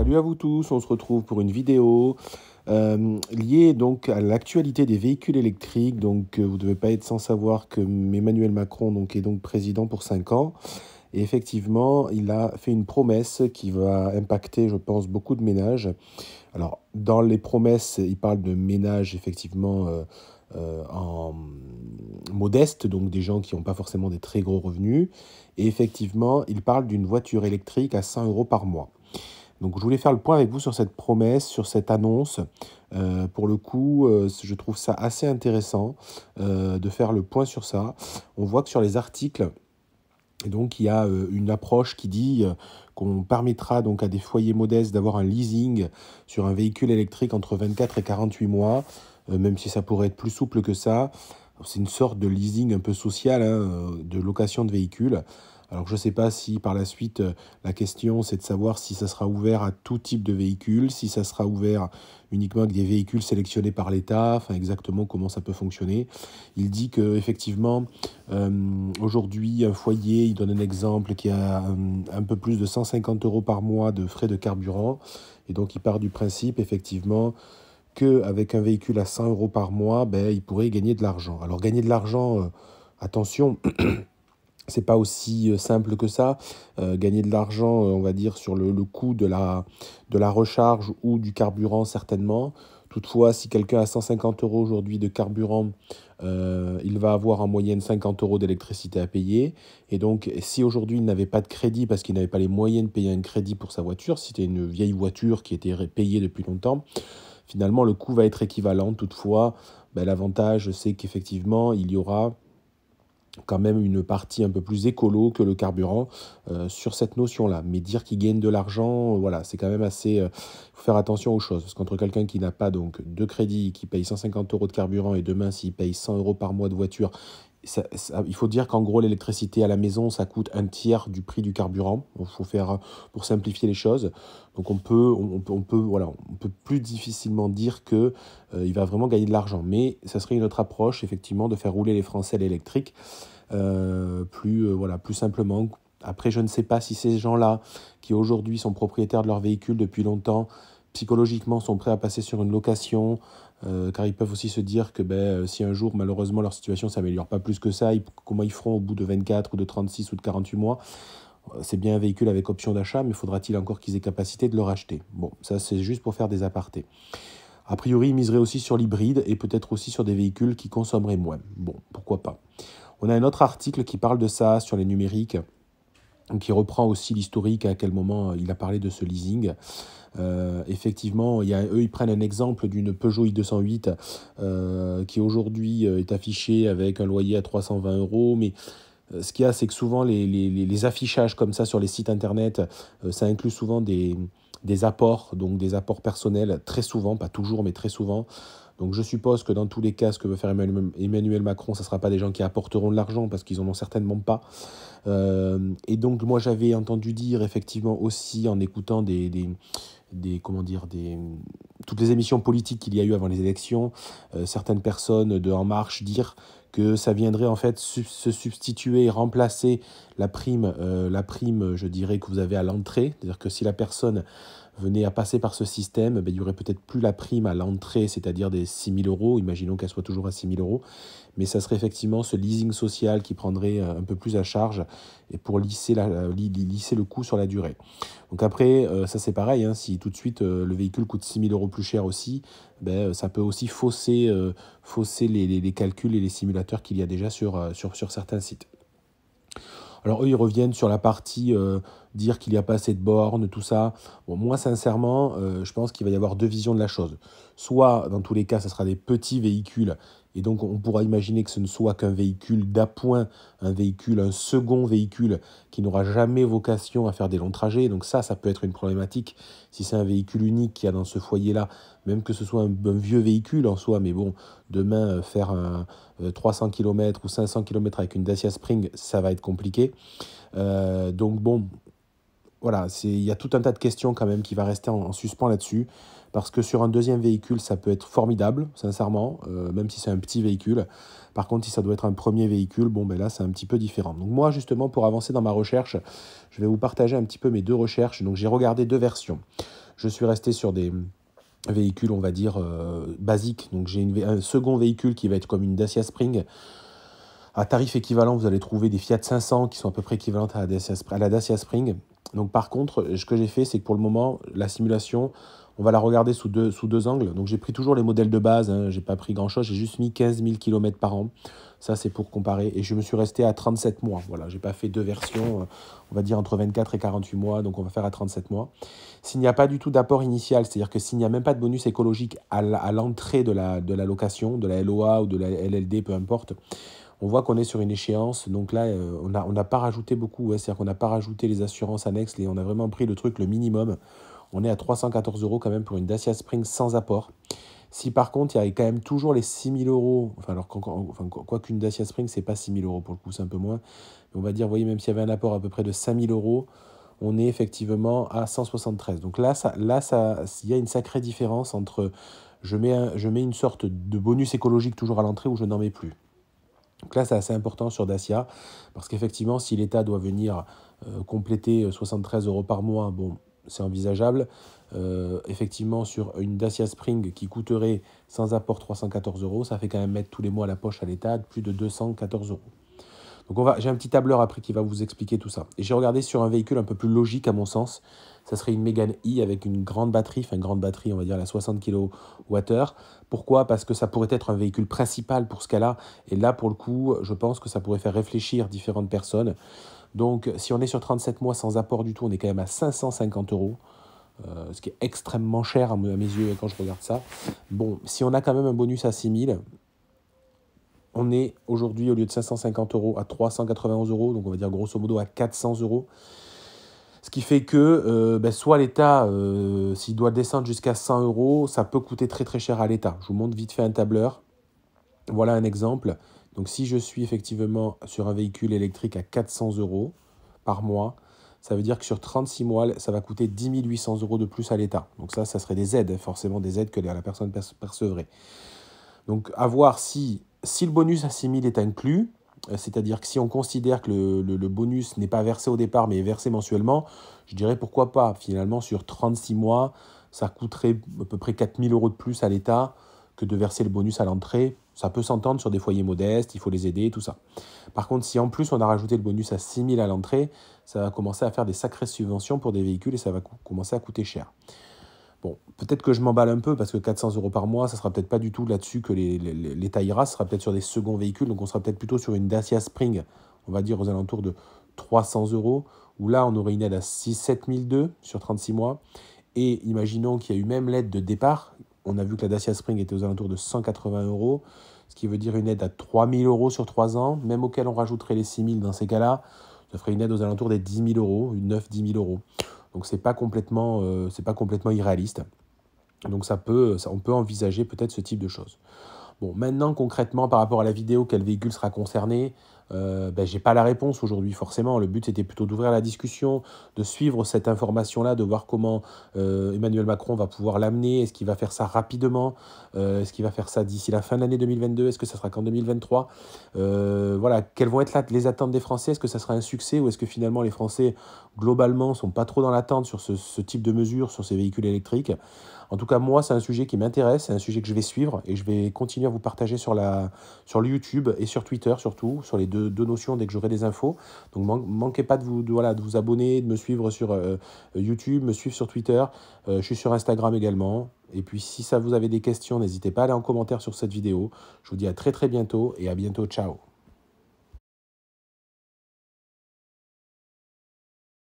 Salut à vous tous, on se retrouve pour une vidéo liée donc à l'actualité des véhicules électriques. Vous ne devez pas être sans savoir que Emmanuel Macron est donc président pour 5 ans. Et effectivement, il a fait une promesse qui va impacter, je pense, beaucoup de ménages. Alors, dans les promesses, il parle de ménages effectivement en modeste, donc des gens qui n'ont pas forcément des très gros revenus. Et effectivement, il parle d'une voiture électrique à 100 euros par mois. Donc je voulais faire le point avec vous sur cette promesse, sur cette annonce. Pour le coup, je trouve ça assez intéressant de faire le point sur ça. On voit que sur les articles, il y a une approche qui dit qu'on permettra donc à des foyers modestes d'avoir un leasing sur un véhicule électrique entre 24 et 48 mois, même si ça pourrait être plus souple que ça. C'est une sorte de leasing un peu social, de location de véhicules. Alors je ne sais pas si par la suite, la question c'est de savoir si ça sera ouvert à tout type de véhicule, si ça sera ouvert uniquement avec des véhicules sélectionnés par l'État, enfin exactement comment ça peut fonctionner. Il dit qu'effectivement, aujourd'hui, un foyer, il donne un exemple qui a un peu plus de 150 euros par mois de frais de carburant. Et donc il part du principe effectivement qu'avec un véhicule à 100 euros par mois, il pourrait gagner de l'argent. Alors gagner de l'argent, attention, c'est pas aussi simple que ça. Gagner de l'argent, on va dire, sur le coût de la recharge ou du carburant, certainement. Toutefois, si quelqu'un a 150 euros aujourd'hui de carburant, il va avoir en moyenne 50 euros d'électricité à payer. Et donc, si aujourd'hui il n'avait pas de crédit parce qu'il n'avait pas les moyens de payer un crédit pour sa voiture, si c'était une vieille voiture qui était payée depuis longtemps, finalement, le coût va être équivalent. Toutefois, l'avantage, c'est qu'effectivement, il y aura quand même une partie un peu plus écolo que le carburant sur cette notion-là. Mais dire qu'il gagne de l'argent, voilà, c'est quand même assez... Il faut faire attention aux choses. Parce qu'entre quelqu'un qui n'a pas donc de crédit, qui paye 150 euros de carburant, et demain, s'il paye 100 euros par mois de voiture, il faut dire qu'en gros, l'électricité à la maison, ça coûte un tiers du prix du carburant. Il faut faire, pour simplifier les choses. Donc on peut plus difficilement dire que il va vraiment gagner de l'argent. Mais ça serait une autre approche, effectivement, de faire rouler les Français à l'électrique plus simplement. Après, je ne sais pas si ces gens-là, qui aujourd'hui sont propriétaires de leur véhicule depuis longtemps, psychologiquement sont prêts à passer sur une location, car ils peuvent aussi se dire que si un jour, malheureusement, leur situation ne s'améliore pas plus que ça, comment ils feront au bout de 24 ou de 36 ou de 48 mois. C'est bien un véhicule avec option d'achat, mais faudra-t-il encore qu'ils aient capacité de le racheter? Bon, ça c'est juste pour faire des apartés. A priori, ils miseraient aussi sur l'hybride et peut-être aussi sur des véhicules qui consommeraient moins. Bon, pourquoi pas. On a un autre article qui parle de ça sur les numériques, qui reprend aussi l'historique, à quel moment il a parlé de ce leasing. Effectivement, eux, ils prennent un exemple d'une Peugeot i208 qui aujourd'hui est affichée avec un loyer à 320 euros, mais ce qu'il y a, c'est que souvent les affichages comme ça sur les sites internet, ça inclut souvent des apports, donc des apports personnels, très souvent, pas toujours, mais très souvent. Donc je suppose que dans tous les cas, ce que veut faire Emmanuel Macron, ce ne sera pas des gens qui apporteront de l'argent, parce qu'ils n'en ont certainement pas. Et donc moi j'avais entendu dire effectivement aussi en écoutant toutes les émissions politiques qu'il y a eu avant les élections, certaines personnes de En Marche dire que ça viendrait en fait se substituer et remplacer la prime, je dirais, que vous avez à l'entrée. C'est-à-dire que si la personne venait à passer par ce système, il n'y aurait peut-être plus la prime à l'entrée, c'est-à-dire des 6 000 euros, imaginons qu'elle soit toujours à 6 000 euros, mais ça serait effectivement ce leasing social qui prendrait un peu plus à charge et pour lisser le coût sur la durée. Donc après, ça c'est pareil, si tout de suite le véhicule coûte 6 000 euros plus cher aussi, ça peut aussi fausser les calculs et les simulateurs qu'il y a déjà sur certains sites. Alors eux, ils reviennent sur la partie dire qu'il n'y a pas assez de bornes, tout ça. Bon, moi, sincèrement, je pense qu'il va y avoir deux visions de la chose. Soit, dans tous les cas, ce sera des petits véhicules, et donc on pourra imaginer que ce ne soit qu'un véhicule d'appoint, un second véhicule qui n'aura jamais vocation à faire des longs trajets. Donc ça peut être une problématique si c'est un véhicule unique qu'il y a dans ce foyer-là, même que ce soit un vieux véhicule en soi, mais bon, demain, faire 300 km ou 500 km avec une Dacia Spring, ça va être compliqué. Donc bon, voilà, il y a tout un tas de questions quand même qui va rester en suspens là-dessus, parce que sur un deuxième véhicule, ça peut être formidable, sincèrement, même si c'est un petit véhicule. Par contre, si ça doit être un premier véhicule, là, c'est un petit peu différent. Donc moi, justement, pour avancer dans ma recherche, je vais vous partager un petit peu mes deux recherches. Donc j'ai regardé deux versions. Je suis resté sur des véhicules, on va dire, basiques. Donc j'ai un second véhicule qui va être comme une Dacia Spring. À tarif équivalent, vous allez trouver des Fiat 500 qui sont à peu près équivalentes à la Dacia Spring. Donc par contre, ce que j'ai fait, c'est que pour le moment, la simulation, on va la regarder sous deux angles. Donc j'ai pris toujours les modèles de base, hein, j'ai pas pris grand-chose, j'ai juste mis 15 000 km par an. Ça, c'est pour comparer. Et je me suis resté à 37 mois. Voilà, j'ai pas fait deux versions, on va dire entre 24 et 48 mois, donc on va faire à 37 mois. S'il n'y a pas du tout d'apport initial, c'est-à-dire que s'il n'y a même pas de bonus écologique à l'entrée de la location, de la LOA ou de la LLD, peu importe, on voit qu'on est sur une échéance. Donc là, on n'a pas rajouté beaucoup. Ouais, c'est-à-dire qu'on n'a pas rajouté les assurances annexes. On a vraiment pris le truc, le minimum. On est à 314 € quand même pour une Dacia Spring sans apport. Si par contre, il y a quand même toujours les 6 000 €, enfin, alors, quoi qu'une Dacia Spring, c'est pas 6 000 € pour le coup, c'est un peu moins. Mais on va dire, vous voyez, même s'il y avait un apport à peu près de 5 000 €, on est effectivement à 173. Donc là, il y a une sacrée différence entre je mets une sorte de bonus écologique toujours à l'entrée ou je n'en mets plus. Donc là, c'est assez important sur Dacia, parce qu'effectivement, si l'État doit venir compléter 73 € par mois, bon, c'est envisageable. Effectivement, sur une Dacia Spring qui coûterait sans apport 314 €, ça fait quand même mettre tous les mois à la poche à l'État plus de 214 €. Donc j'ai un petit tableur après qui va vous expliquer tout ça. Et j'ai regardé sur un véhicule un peu plus logique à mon sens. Ça serait une Mégane E avec une grande batterie, on va dire la 60 kWh. Pourquoi? Parce que ça pourrait être un véhicule principal pour ce cas-là. Et là, pour le coup, je pense que ça pourrait faire réfléchir différentes personnes. Donc, si on est sur 37 mois sans apport du tout, on est quand même à 550 €. Ce qui est extrêmement cher à mes yeux quand je regarde ça. Bon, si on a quand même un bonus à 6 000, on est aujourd'hui, au lieu de 550 € à 391 €, donc on va dire grosso modo à 400 €. Ce qui fait que soit l'État, s'il doit descendre jusqu'à 100 €, ça peut coûter très très cher à l'État. Je vous montre vite fait un tableur. Voilà un exemple. Donc si je suis effectivement sur un véhicule électrique à 400 € par mois, ça veut dire que sur 36 mois, ça va coûter 10 800 € de plus à l'État. Donc ça serait des aides, forcément des aides que la personne percevrait. Donc à voir si le bonus à 6 000 est inclus, c'est-à-dire que si on considère que le bonus n'est pas versé au départ mais est versé mensuellement, je dirais pourquoi pas. Finalement, sur 36 mois, ça coûterait à peu près 4 000 € de plus à l'État que de verser le bonus à l'entrée. Ça peut s'entendre sur des foyers modestes, il faut les aider, tout ça. Par contre, si en plus on a rajouté le bonus à 6 000 à l'entrée, ça va commencer à faire des sacrées subventions pour des véhicules et ça va commencer à coûter cher. Bon, peut-être que je m'emballe un peu parce que 400 € par mois, ça sera peut-être pas du tout là-dessus que l'État ira, ce sera peut-être sur des seconds véhicules, donc on sera peut-être plutôt sur une Dacia Spring, on va dire aux alentours de 300 €, où là on aurait une aide à 7 200 sur 36 mois, et imaginons qu'il y a eu même l'aide de départ, on a vu que la Dacia Spring était aux alentours de 180 €, ce qui veut dire une aide à 3 000 € sur 3 ans, même auquel on rajouterait les 6 000 dans ces cas-là, ça ferait une aide aux alentours des 10 000 €, une 9-10 000 €. Donc c'est pas complètement irréaliste. Donc on peut envisager peut-être ce type de choses. Bon, maintenant concrètement par rapport à la vidéo, quel véhicule sera concerné, j'ai pas la réponse aujourd'hui forcément. Le but c'était plutôt d'ouvrir la discussion, de suivre cette information-là, de voir comment Emmanuel Macron va pouvoir l'amener. Est-ce qu'il va faire ça rapidement? Est-ce qu'il va faire ça d'ici la fin de l'année 2022? Est-ce que ça sera qu'en 2023? Voilà, quelles vont être les attentes des Français? Est-ce que ça sera un succès ou est-ce que finalement les Français globalement sont pas trop dans l'attente sur ce type de mesures, sur ces véhicules électriques? En tout cas, moi, c'est un sujet qui m'intéresse, c'est un sujet que je vais suivre et je vais continuer à vous partager sur le YouTube et sur Twitter surtout, sur les deux notions dès que j'aurai des infos. Donc, manquez pas de vous abonner, de me suivre sur YouTube, me suivre sur Twitter. Je suis sur Instagram également. Et puis, si vous avez des questions, n'hésitez pas à aller en commentaire sur cette vidéo. Je vous dis à très très bientôt et à bientôt. Ciao.